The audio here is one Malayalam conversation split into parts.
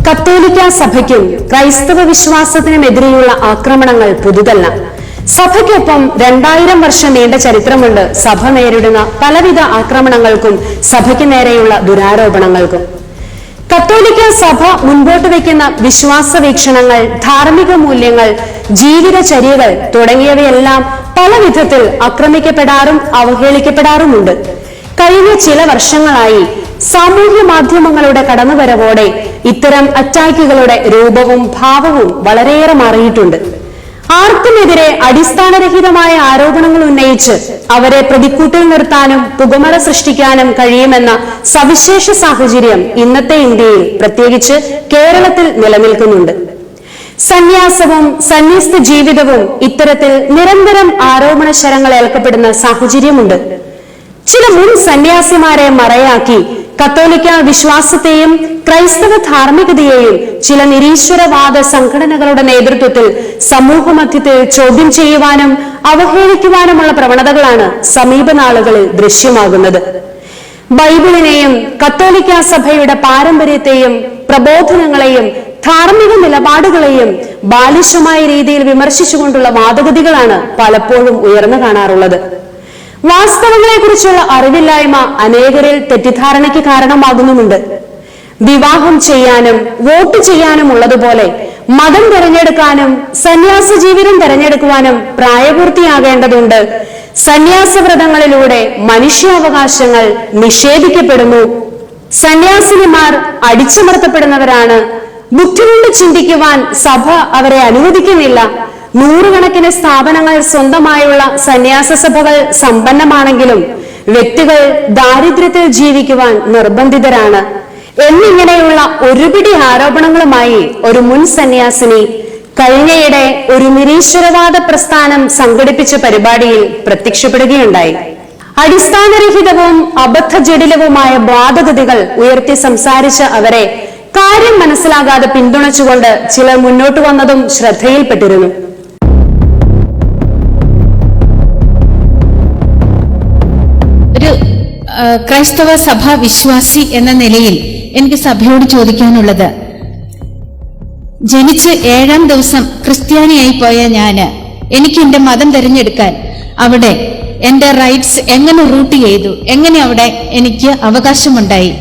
കത്തോലിക്ക സഭയ്ക്കും ക്രൈസ്തവ വിശ്വാസത്തിനുമെതിരെയുള്ള ആക്രമണങ്ങൾ പുതുതല്ല. സഭയ്ക്കൊപ്പം 2000 വർഷം നീണ്ട ചരിത്രമുണ്ട് സഭ നേരിടുന്ന പലവിധ ആക്രമണങ്ങൾക്കും സഭയ്ക്ക് നേരെയുള്ള ദുരാരോപണങ്ങൾക്കും. കത്തോലിക്ക സഭ മുൻപോട്ട് വയ്ക്കുന്ന വിശ്വാസ വീക്ഷണങ്ങൾ, ധാർമ്മിക മൂല്യങ്ങൾ, ജീവിതചര്യകൾ തുടങ്ങിയവയെല്ലാം പല വിധത്തിൽ ആക്രമിക്കപ്പെടാറും അവഹേളിക്കപ്പെടാറുമുണ്ട്. കഴിഞ്ഞ ചില വർഷങ്ങളായി സാമൂഹ്യ മാധ്യമങ്ങളുടെ കടന്നുവരവോടെ ഇത്തരം അറ്റാക്കുകളുടെ രൂപവും ഭാവവും വളരെയേറെ മാറിയിട്ടുണ്ട്. ആർക്കുമെതിരെ അടിസ്ഥാനരഹിതമായ ആരോപണങ്ങൾ ഉന്നയിച്ച് അവരെ പ്രതിക്കൂട്ടിൽ നിർത്താനും പുകമറ സൃഷ്ടിക്കാനും കഴിയുമെന്ന സവിശേഷ സാഹചര്യം ഇന്നത്തെ ഇന്ത്യയിൽ, പ്രത്യേകിച്ച് കേരളത്തിൽ നിലനിൽക്കുന്നുണ്ട്. സന്യാസവും സന്യസ്ത ജീവിതവും ഇത്തരത്തിൽ നിരന്തരം ആരോപണ ശരങ്ങൾ ഏൽക്കപ്പെടുന്ന സാഹചര്യമുണ്ട്. ചില മുൻ സന്യാസിമാരെ മറയാക്കി കത്തോലിക്ക വിശ്വാസത്തെയും ക്രൈസ്തവ ധാർമ്മികതയെയും ചില നിരീശ്വരവാദ സംഘടനകളുടെ നേതൃത്വത്തിൽ സമൂഹമധ്യത്തിൽ ചോദ്യം ചെയ്യുവാനും അവഹേളിക്കുവാനുമുള്ള പ്രവണതകളാണ് സമീപനാളുകളിൽ ദൃശ്യമാകുന്നത്. ബൈബിളിനെയും കത്തോലിക്ക സഭയുടെ പാരമ്പര്യത്തെയും പ്രബോധനങ്ങളെയും ധാർമ്മിക നിലപാടുകളെയും ബാലിശമായ രീതിയിൽ വിമർശിച്ചുകൊണ്ടുള്ള വാദഗതികളാണ് പലപ്പോഴും ഉയർന്നു കാണാറുള്ളത്. വാസ്തവങ്ങളെക്കുറിച്ചുള്ള അറിവില്ലായ്മ അനേകരിൽ തെറ്റിദ്ധാരണയ്ക്ക് കാരണമാകുന്നുമുണ്ട്. വിവാഹം ചെയ്യാനും വോട്ട് ചെയ്യാനും ഉള്ളതുപോലെ മതം തിരഞ്ഞെടുക്കാനും സന്യാസ ജീവിതം തിരഞ്ഞെടുക്കുവാനും പ്രായപൂർത്തിയാകേണ്ടതുണ്ട്. സന്യാസവ്രതങ്ങളിലൂടെ മനുഷ്യാവകാശങ്ങൾ നിഷേധിക്കപ്പെടുന്നു. സന്യാസിനിമാർ അടിച്ചമർത്തപ്പെടുന്നവരാണ്. ബുദ്ധി കൊണ്ട് ചിന്തിക്കുവാൻ സഭ അവരെ അനുവദിക്കുന്നില്ല. നൂറുകണക്കിന് സ്ഥാപനങ്ങൾ സ്വന്തമായുള്ള സന്യാസ സഭകൾ സമ്പന്നമാണെങ്കിലും വ്യക്തികൾ ദാരിദ്ര്യത്തിൽ ജീവിക്കുവാൻ നിർബന്ധിതരാണ് എന്നിങ്ങനെയുള്ള ഒരുപിടി ആരോപണങ്ങളുമായി ഒരു മുൻ സന്യാസിനി കഴിഞ്ഞയിടെ ഒരു നിരീശ്വരവാദ പ്രസ്ഥാനം സംഘടിപ്പിച്ച പരിപാടിയിൽ പ്രത്യക്ഷപ്പെടുകയുണ്ടായി. അടിസ്ഥാനരഹിതവും അബദ്ധജടിലവുമായ വാദഗതികൾ ഉയർത്തി സംസാരിച്ച അവരെ കാര്യം മനസ്സിലാകാതെ പിന്തുണച്ചുകൊണ്ട് ചിലർ മുന്നോട്ട് വന്നതും ശ്രദ്ധയിൽപ്പെട്ടിരുന്നു. ക്രൈസ്തവ സഭാ വിശ്വാസി എന്ന നിലയിൽ എനിക്ക് സഭയോട് ചോദിക്കാനുള്ളത്, ജനിച്ച് 7ാം ദിവസം ക്രിസ്ത്യാനിയായി പോയ എനിക്ക് എന്റെ മതം തിരഞ്ഞെടുക്കാൻ അവിടെ എന്റെ റൈറ്റ്സ് എങ്ങനെ റൂട്ട് ചെയ്തു, എങ്ങനെ അവിടെ എനിക്ക് അവകാശമുണ്ടായി?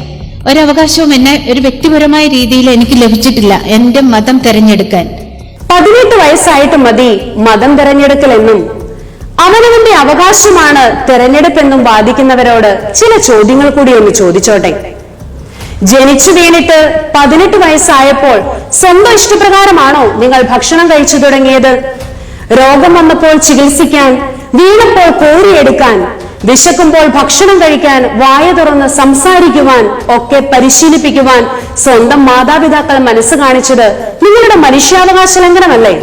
ഒരവകാശവും എന്നെ ഒരു വ്യക്തിപരമായ രീതിയിൽ എനിക്ക് ലഭിച്ചിട്ടില്ല എന്റെ മതം തിരഞ്ഞെടുക്കാൻ. 18 വയസ്സായിട്ട് മതി മതം തിരഞ്ഞെടുക്കലെന്നും അവനവന്റെ അവകാശമാണ് തിരഞ്ഞെടുപ്പെന്നും വാദിക്കുന്നവരോട് ചില ചോദ്യങ്ങൾ കൂടി ഒന്ന് ചോദിച്ചോട്ടെ. ജനിച്ചു വീണിട്ട് 18 വയസ്സായപ്പോൾ സ്വന്തം ഇഷ്ടപ്രകാരമാണോ നിങ്ങൾ ഭക്ഷണം കഴിച്ചു തുടങ്ങിയത്? രോഗം വന്നപ്പോൾ ചികിത്സിക്കാൻ, വീണപ്പോൾ കോരിയെടുക്കാൻ, വിശക്കുമ്പോൾ ഭക്ഷണം കഴിക്കാൻ, വായ തുറന്ന് സംസാരിക്കുവാൻ ഒക്കെ പരിശീലിപ്പിക്കുവാൻ സ്വന്തം മാതാപിതാക്കൾ മനസ്സ് കാണിച്ചത് നിങ്ങളുടെ മനുഷ്യാവകാശ ലംഘനമല്ലേ?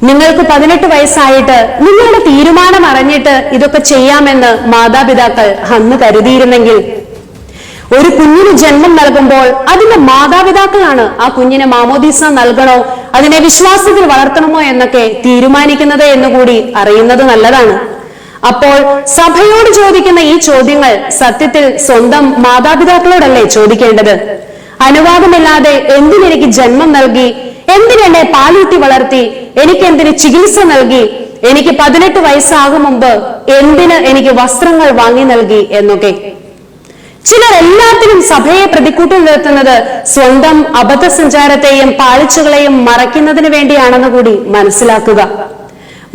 നിങ്ങൾക്ക് 18 വയസ്സായിട്ട് നിങ്ങളുടെ തീരുമാനം അറിഞ്ഞിട്ട് ഇതൊക്കെ ചെയ്യാമെന്ന് മാതാപിതാക്കൾ അന്ന് കരുതിയിരുന്നെങ്കിൽ, ഒരു കുഞ്ഞിന് ജന്മം നൽകുമ്പോൾ അതിന്റെ മാതാപിതാക്കളാണ് ആ കുഞ്ഞിന് മാമോദീസ നൽകണോ അതിനെ വിശ്വാസത്തിൽ വളർത്തണമോ എന്നൊക്കെ തീരുമാനിക്കുന്നത് എന്നുകൂടി അറിയുന്നത് നല്ലതാണ്. അപ്പോൾ സഭയോട് ചോദിക്കുന്ന ഈ ചോദ്യങ്ങൾ സത്യത്തിൽ സ്വന്തം മാതാപിതാക്കളോടല്ലേ ചോദിക്കേണ്ടത്? അനുവാദമില്ലാതെ എന്തിനെനിക്ക് ജന്മം നൽകി, എന്തിനെന്നെ പാലൂട്ടി വളർത്തി, എനിക്ക് എന്തിന് ചികിത്സ നൽകി, എനിക്ക് 18 വയസ്സാകും മുമ്പ് എന്തിന് എനിക്ക് വസ്ത്രങ്ങൾ വാങ്ങി നൽകി എന്നൊക്കെ. ചിലർ എല്ലാത്തിനും സഭയെ പ്രതിക്കൂട്ടിൽ നിർത്തുന്നത് സ്വന്തം അബദ്ധസഞ്ചാരത്തെയും പാളിച്ചകളെയും മറയ്ക്കുന്നതിന് വേണ്ടിയാണെന്ന് കൂടി മനസ്സിലാക്കുക.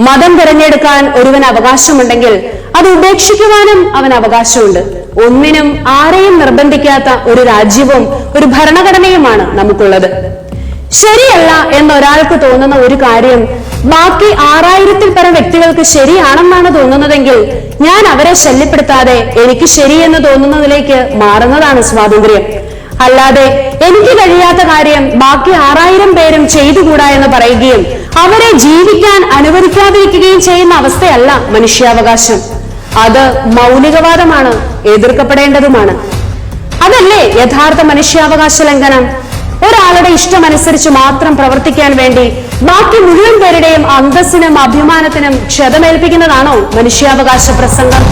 മതം തിരഞ്ഞെടുക്കാൻ ഒരുവന് അവകാശമുണ്ടെങ്കിൽ അത് ഉപേക്ഷിക്കുവാനും അവന് അവകാശമുണ്ട്. ഒന്നിനും ആരെയും നിർബന്ധിക്കാത്ത ഒരു രാജ്യവും ഒരു ഭരണഘടനയുമാണ് നമുക്കുള്ളത്. ശരിയല്ല എന്നൊരാൾക്ക് തോന്നുന്ന ഒരു കാര്യം ബാക്കി 6000-ൽ പരം വ്യക്തികൾക്ക് ശരിയാണെന്നാണ് തോന്നുന്നതെങ്കിൽ ഞാൻ അവരെ ശല്യപ്പെടുത്താതെ എനിക്ക് ശരിയെന്ന് തോന്നുന്നതിലേക്ക് മാറുന്നതാണ് സ്വാതന്ത്ര്യം. അല്ലാതെ എനിക്ക് കഴിയാത്ത കാര്യം ബാക്കി 6000 പേരും ചെയ്തുകൂടാ എന്ന് പറയുകയും അവരെ ജീവിക്കാൻ അനുവദിക്കാതിരിക്കുകയും ചെയ്യുന്ന അവസ്ഥയല്ല മനുഷ്യാവകാശം. അത് മൗലികവാദമാണ്, എതിർക്കപ്പെടേണ്ടതുമാണ്. അതല്ലേ യഥാർത്ഥ മനുഷ്യാവകാശ ലംഘനം? ഒരാളുടെ ഇഷ്ടമനുസരിച്ച് മാത്രം പ്രവർത്തിക്കാൻ വേണ്ടി ബാക്കി മുഴുവൻ പേരുടെയും അന്തസ്സിനും അഭിമാനത്തിനും ക്ഷതമേൽപ്പിക്കുന്നതാണോ മനുഷ്യാവകാശ പ്രസംഗം?